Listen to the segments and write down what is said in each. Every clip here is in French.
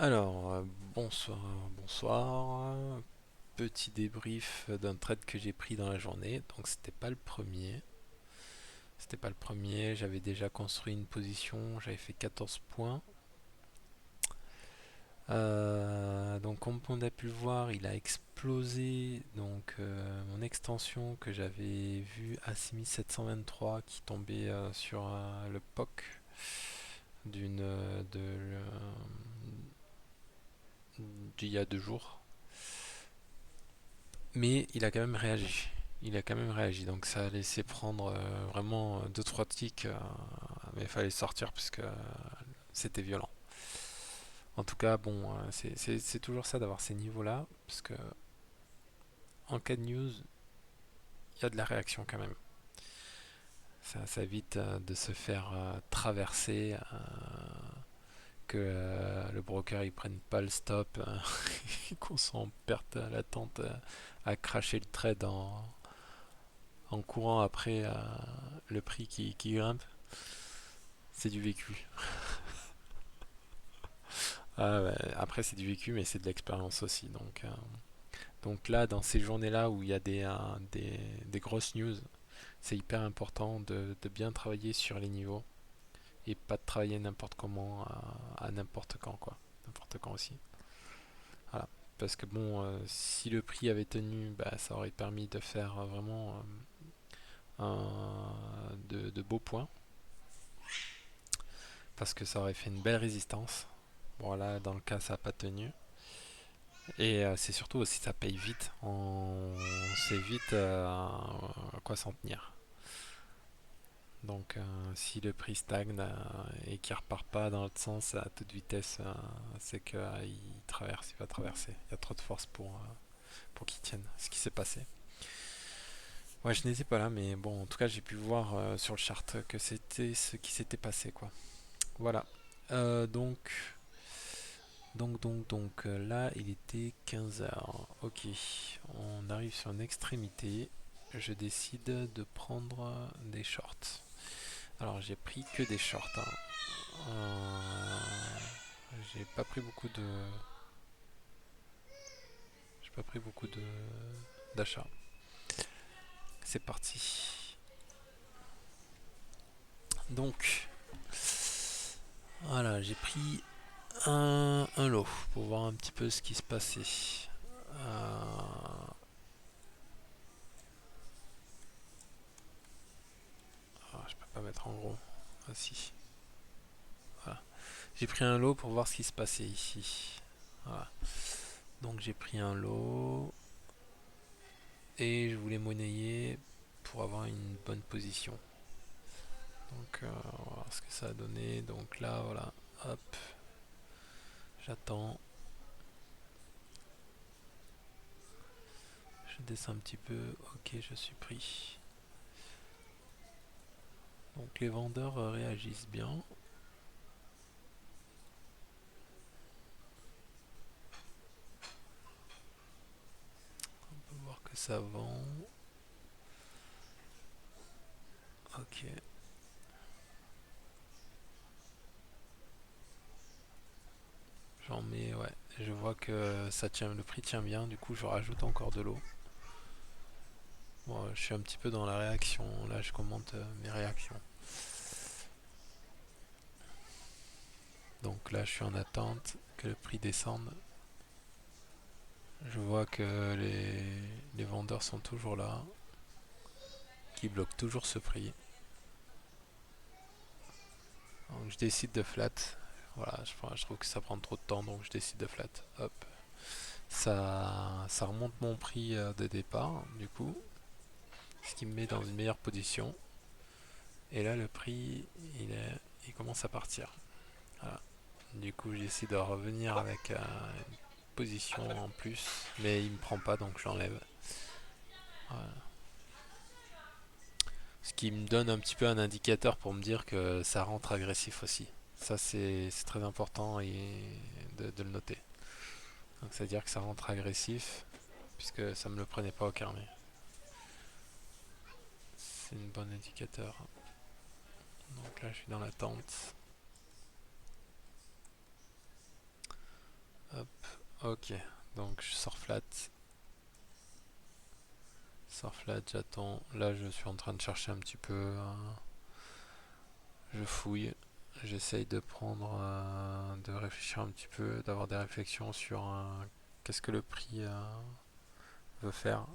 Alors, bonsoir, bonsoir. Petit débrief d'un trade que j'ai pris dans la journée. Donc, c'était pas le premier. C'était pas le premier. J'avais déjà construit une position. J'avais fait 14 points. Donc, comme on a pu le voir, il a explosé. Donc, mon extension que j'avais vue à 6723 qui tombait sur le POC d'il y a 2 jours. Mais il a quand même réagi. Il a quand même réagi, donc ça a laissé prendre vraiment deux trois ticks, mais il fallait sortir parce que c'était violent. En tout cas, bon, c'est toujours ça d'avoir ces niveaux-là, parce que en cas de news, il y a de la réaction quand même. Ça évite de se faire traverser, que le broker il prenne pas le stop, qu'on soit en perte latente à cracher le trade en courant après le prix qui grimpe. C'est du vécu. Ah ouais, après, c'est du vécu, mais c'est de l'expérience aussi. Donc là, dans ces journées-là où il y a des grosses news, c'est hyper important de bien travailler sur les niveaux et pas de travailler n'importe comment à n'importe quand, quoi. N'importe quand aussi. Voilà. Parce que bon, si le prix avait tenu, bah, ça aurait permis de faire vraiment de beaux points. Parce que ça aurait fait une belle résistance. Bon, là, dans le cas, ça n'a pas tenu. Et c'est surtout aussi ça paye vite. On sait vite à quoi s'en tenir. Donc si le prix stagne et qu'il repart pas dans l'autre sens à toute vitesse, c'est qu'il traverse, il va traverser. Il y a trop de force pour qu'il tienne. Ce qui s'est passé. Ouais, je n'étais pas là, mais bon, en tout cas, j'ai pu voir sur le chart que c'était ce qui s'était passé, quoi. Voilà. Donc, là, il était 15 h. Ok, on arrive sur une extrémité. Je décide de prendre des shorts. Alors, j'ai pris que des shorts, hein. J'ai pas pris beaucoup de. J'ai pas pris beaucoup de d'achats. C'est parti. Donc, voilà, j'ai pris un lot pour voir un petit peu ce qui se passait. Je peux pas mettre en gros. Ah si. Voilà. J'ai pris un lot pour voir ce qui se passait ici. Voilà. Donc j'ai pris un lot et je voulais monnayer pour avoir une bonne position. Donc on va voir ce que ça a donné. Donc là voilà, hop, j'attends, je descends un petit peu, ok je suis pris. Donc les vendeurs réagissent bien. On peut voir que ça vend. Ok. J'en mets, ouais. Je vois que ça tient, le prix tient bien, du coup je rajoute encore de l'eau. Bon, je suis un petit peu dans la réaction, là je commente mes réactions. Donc là je suis en attente que le prix descende. Je vois que les vendeurs sont toujours là, qui bloquent toujours ce prix. Donc je décide de flat. Voilà, je trouve que ça prend trop de temps, donc je décide de flat. Hop. Ça remonte mon prix de départ, du coup, ce qui me met dans une meilleure position. Et là, le prix, il commence à partir. Voilà. Du coup, j'essaie de revenir avec une position en plus, mais il me prend pas, donc je l'enlève. Voilà. Ce qui me donne un petit peu un indicateur pour me dire que ça rentre agressif aussi. Ça, c'est très important de le noter. Donc, c'est-à-dire que ça rentre agressif, puisque ça me le prenait pas au carnet. C'est un bon indicateur. Donc là, je suis dans l'attente. Ok, donc je sors flat, j'attends. Là, je suis en train de chercher un petit peu. Je fouille. J'essaye de prendre, de réfléchir un petit peu, d'avoir des réflexions sur qu'est-ce que le prix veut faire.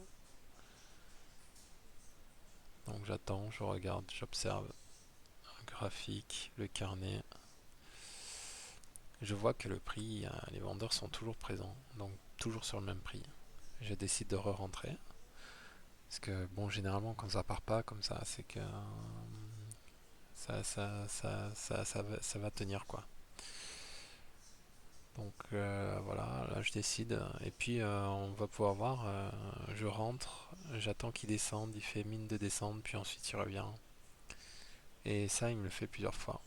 Donc j'attends, je regarde, j'observe le graphique, le carnet. Je vois que le prix, les vendeurs sont toujours présents, donc toujours sur le même prix. Je décide de re-rentrer. Parce que bon, généralement quand ça part pas comme ça, c'est que ça va tenir quoi. Donc voilà, là je décide. Et puis on va pouvoir voir. Je rentre, j'attends qu'il descende, il fait mine de descendre, puis ensuite il revient. Et ça, il me le fait plusieurs fois.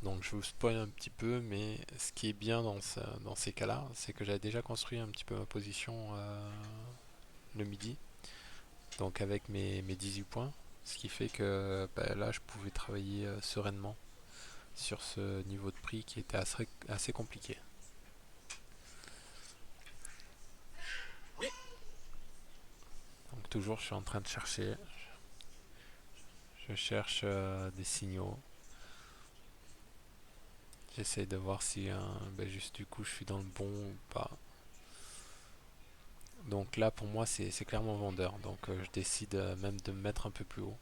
Donc je vous spoil un petit peu, mais ce qui est bien dans ces cas-là, c'est que j'avais déjà construit un petit peu ma position le midi, donc avec mes 18 points, ce qui fait que bah, là je pouvais travailler sereinement sur ce niveau de prix qui était assez compliqué. Donc toujours je suis en train de chercher, je cherche des signaux, j'essaye de voir si bah, juste du coup je suis dans le bon ou pas. Donc là pour moi c'est clairement vendeur, donc je décide même de me mettre un peu plus haut.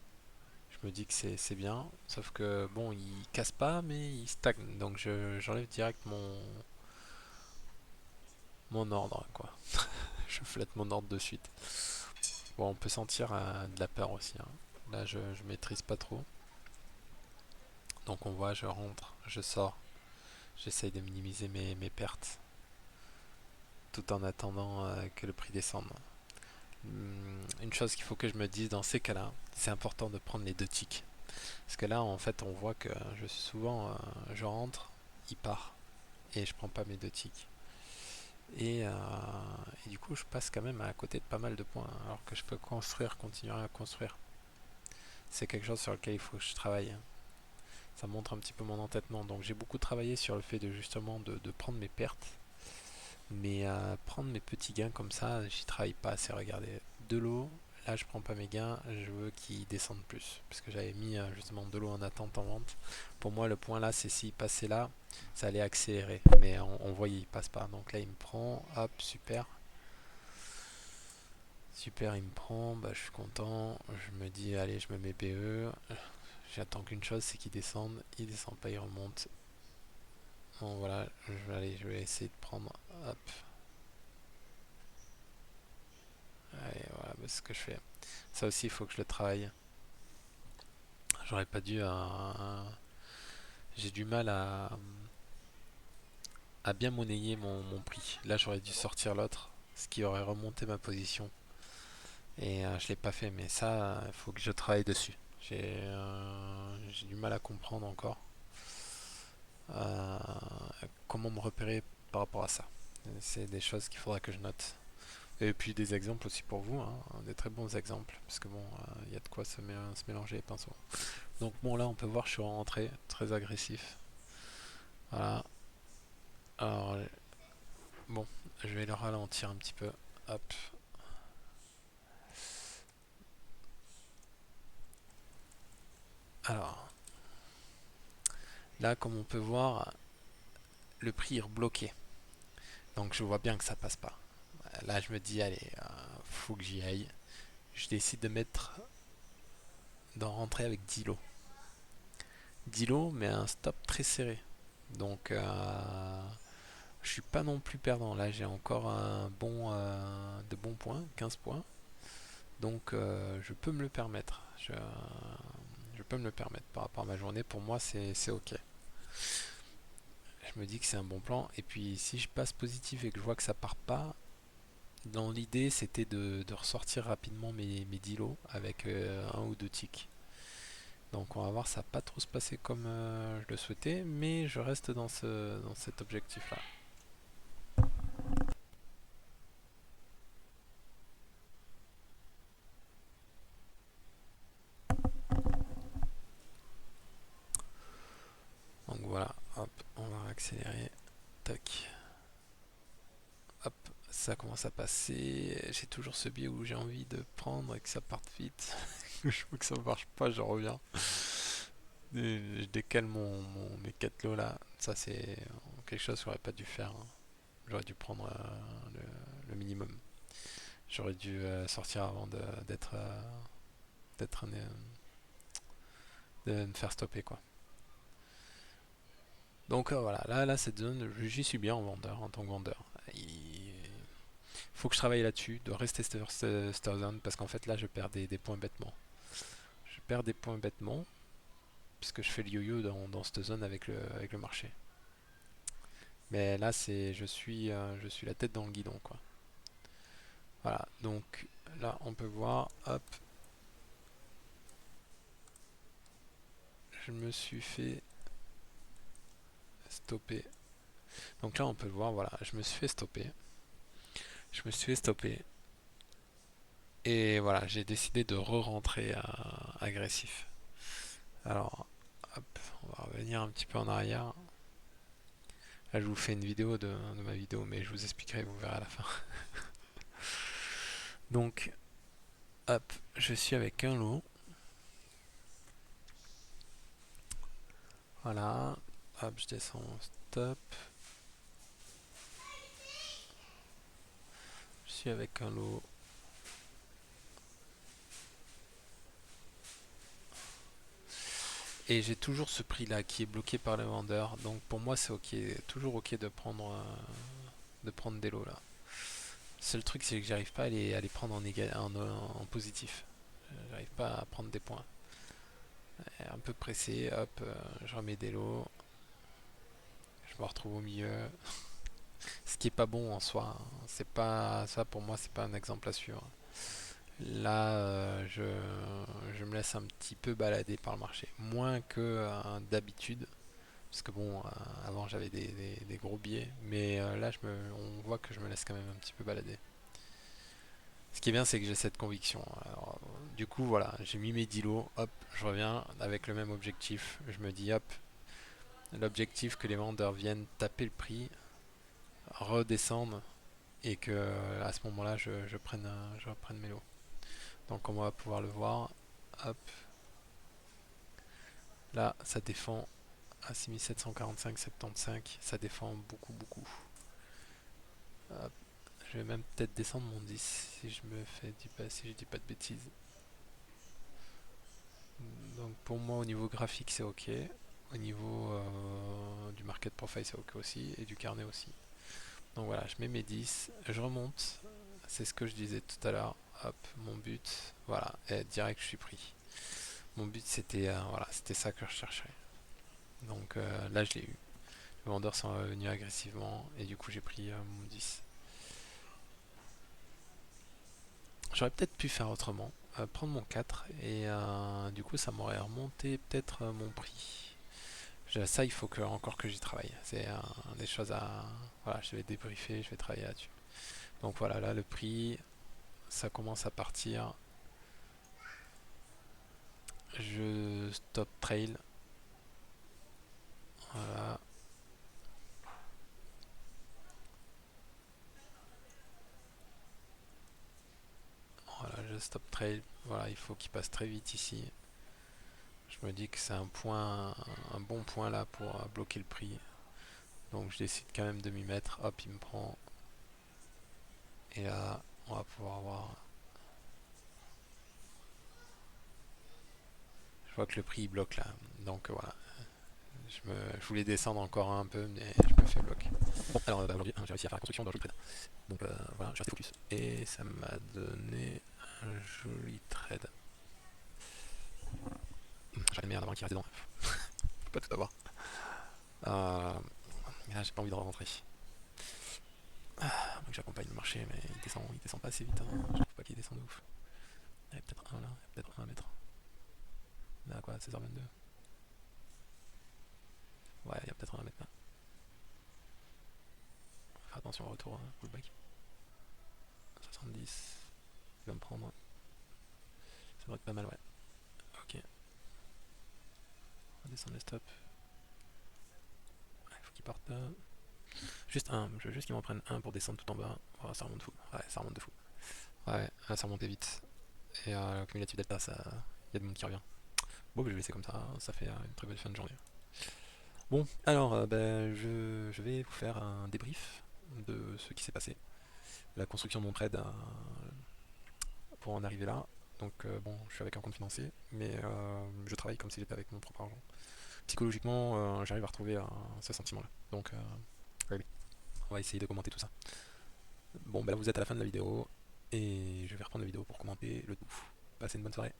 Je me dis que c'est bien, sauf que bon, il casse pas, mais il stagne. Donc j'enlève direct mon ordre, quoi. Je flatte mon ordre de suite. Bon, on peut sentir de la peur aussi, hein. Là, je maîtrise pas trop. Donc on voit, je rentre, je sors, j'essaye de minimiser mes pertes, tout en attendant que le prix descende. Une chose qu'il faut que je me dise dans ces cas-là, c'est important de prendre les deux ticks. Parce que là, en fait, on voit que je rentre, il part, et je prends pas mes deux ticks. Et du coup, je passe quand même à côté de pas mal de points, alors que je peux construire, continuer à construire. C'est quelque chose sur lequel il faut que je travaille. Ça montre un petit peu mon entêtement. Donc j'ai beaucoup travaillé sur le fait de justement de prendre mes pertes, mais prendre mes petits gains comme ça, j'y travaille pas assez. Regardez, de l'eau, là je prends pas mes gains, je veux qu'ils descendent plus, parce que j'avais mis justement de l'eau en attente en vente. Pour moi, le point là, c'est s'il passait là, ça allait accélérer, mais on voyait il passe pas. Donc là, il me prend, hop, super. Super, il me prend, bah, je suis content. Je me dis, allez, je me mets BE. J'attends qu'une chose, c'est qu'il descende. Il descend pas, il remonte. Bon, voilà, je vais essayer de prendre. Hop, allez, voilà, bah, c'est ce que je fais. Ça aussi, il faut que je le travaille. J'aurais pas dû. J'ai du mal à bien monnayer mon prix. Là, j'aurais dû sortir l'autre, ce qui aurait remonté ma position. Et je l'ai pas fait, mais ça, il faut que je travaille dessus. J'ai du mal à comprendre encore. Euh, Comment me repérer par rapport à ça. C'est des choses qu'il faudra que je note. Et puis des exemples aussi pour vous, hein, des très bons exemples, parce que bon, il y a de quoi se mélanger les pinceaux. Donc bon, là on peut voir, je suis rentré, très agressif. Voilà. Alors, bon, je vais le ralentir un petit peu. Hop. Alors, là comme on peut voir, le prix est rebloqué. Donc je vois bien que ça passe pas. Là je me dis, allez, faut que j'y aille. Je décide de mettre, d'en rentrer avec 10 lots. 10 lots, mais un stop très serré. Donc, je suis pas non plus perdant. Là, j'ai encore de bons points, 15 points. Donc, je peux me le permettre. Je peux me le permettre par rapport à ma journée. Pour moi, c'est ok. Je me dis que c'est un bon plan. Et puis, si je passe positif et que je vois que ça part pas, dans l'idée, c'était de ressortir rapidement mes 10 lots avec un ou deux ticks. Donc on va voir, ça va pas trop se passer comme je le souhaitais, mais je reste dans cet objectif-là. Donc voilà, hop, on va accélérer. Tac. ça commence à passer. J'ai toujours ce biais où j'ai envie de prendre et que ça parte vite. Je vois que ça marche pas, je reviens. Et je décale mes 4 lots là. Ça c'est quelque chose que j'aurais pas dû faire, hein. J'aurais dû prendre le minimum. J'aurais dû sortir avant d'être de me faire stopper quoi. Donc voilà, là cette zone, j'y suis bien en vendeur, en tant que vendeur. Il faut que je travaille là-dessus, de rester sur cette zone, parce qu'en fait là je perds des points bêtement. Je perds des points bêtement, puisque je fais le yo-yo dans cette zone avec le marché. Mais là je suis la tête dans le guidon quoi. Voilà, donc là on peut voir, hop, je me suis fait stopper. Donc là on peut le voir, voilà, je me suis fait stopper. Je me suis fait stopper. Et voilà, j'ai décidé de re-rentrer agressif. Alors, hop, on va revenir un petit peu en arrière. Là, je vous fais une vidéo de ma vidéo, mais je vous expliquerai, vous verrez à la fin. Donc, hop, je suis avec un lot. Voilà, hop, je descends, stop. Je suis avec un lot. Et j'ai toujours ce prix là qui est bloqué par le vendeur. Donc pour moi c'est ok, toujours ok de prendre des lots là. Le seul truc c'est que j'arrive pas à les prendre en positif. J'arrive pas à prendre des points. Un peu pressé, hop, je remets des lots. Je me retrouve au milieu. Ce qui est pas bon en soi, hein. C'est pas ça pour moi, c'est pas un exemple à suivre. Là, je me laisse un petit peu balader par le marché, moins que d'habitude, parce que bon, avant j'avais des gros biais, mais là on voit que je me laisse quand même un petit peu balader. Ce qui est bien, c'est que j'ai cette conviction. Alors, du coup, voilà, j'ai mis mes 10 lots, hop, je reviens avec le même objectif. Je me dis, hop, l'objectif que les vendeurs viennent taper le prix, redescendent et que à ce moment-là, je reprenne mes lots. Donc, on va pouvoir le voir, hop, là, ça défend à 6745,75, ça défend beaucoup, beaucoup. Hop, je vais même peut-être descendre mon 10 si je dis pas de bêtises. Donc pour moi au niveau graphique c'est ok, au niveau du market profile c'est ok aussi, et du carnet aussi. Donc voilà, je mets mes 10, je remonte, c'est ce que je disais tout à l'heure, hop, mon but, voilà, et direct je suis pris. Mon but c'était voilà, c'était ça que je cherchais. Donc là je l'ai eu. Les vendeurs sont venus agressivement et du coup j'ai pris mon 10. J'aurais peut-être pu faire autrement, prendre mon 4 et du coup ça m'aurait remonté peut-être mon prix. Ça, il faut encore que j'y travaille. C'est des choses à. Voilà, je vais débriefer, je vais travailler là-dessus. Donc voilà, là, le prix, ça commence à partir. Je stop trail. Voilà, voilà, je stop trail. Voilà, il faut qu'il passe très vite ici. Je me dis que c'est un bon point là pour bloquer le prix. Donc je décide quand même de m'y mettre. Hop, il me prend. Et là, on va pouvoir voir. Je vois que le prix il bloque là. Donc voilà, je voulais descendre encore un peu, mais je me fais bloquer. Bon, alors aujourd'hui, j'ai réussi à faire la construction d'un joli trade. Donc voilà, je suis resté focus. Et ça m'a donné un joli trade. J'avais une merde avant qui restait dedans. Je peux pas tout avoir. Mais là, j'ai pas envie de rentrer. Donc j'accompagne le marché, mais il descend pas assez vite, hein. Je trouve pas qu'il descend de ouf. Il y a peut-être un là, il y a peut-être un à mettre. Là, quoi, 16h22. Ouais, il y a peut-être un à mettre là. Faire attention au retour, hein, pullback. 70. Il va me prendre. Ça devrait être pas mal, ouais. Ok. On va descendre les stops. Il faut qu'il parte là. Juste un, je veux juste qu'ils m'en prennent un pour descendre tout en bas. Oh, ça remonte fou. Ouais, ça remonte de fou. Ouais, là, ça remontait vite. Et le cumulatif delta, ça, il y a de monde qui revient. Bon, je vais laisser comme ça fait une très belle fin de journée. Bon, alors, ben, je vais vous faire un débrief de ce qui s'est passé. La construction de mon trade pour en arriver là. Donc, bon, je suis avec un compte financier, mais je travaille comme si j'étais avec mon propre argent. Psychologiquement, j'arrive à retrouver ce sentiment-là. Donc, allez, on va essayer de commenter tout ça. Bon, ben là, vous êtes à la fin de la vidéo, et je vais reprendre la vidéo pour commenter le tout. Passez une bonne soirée.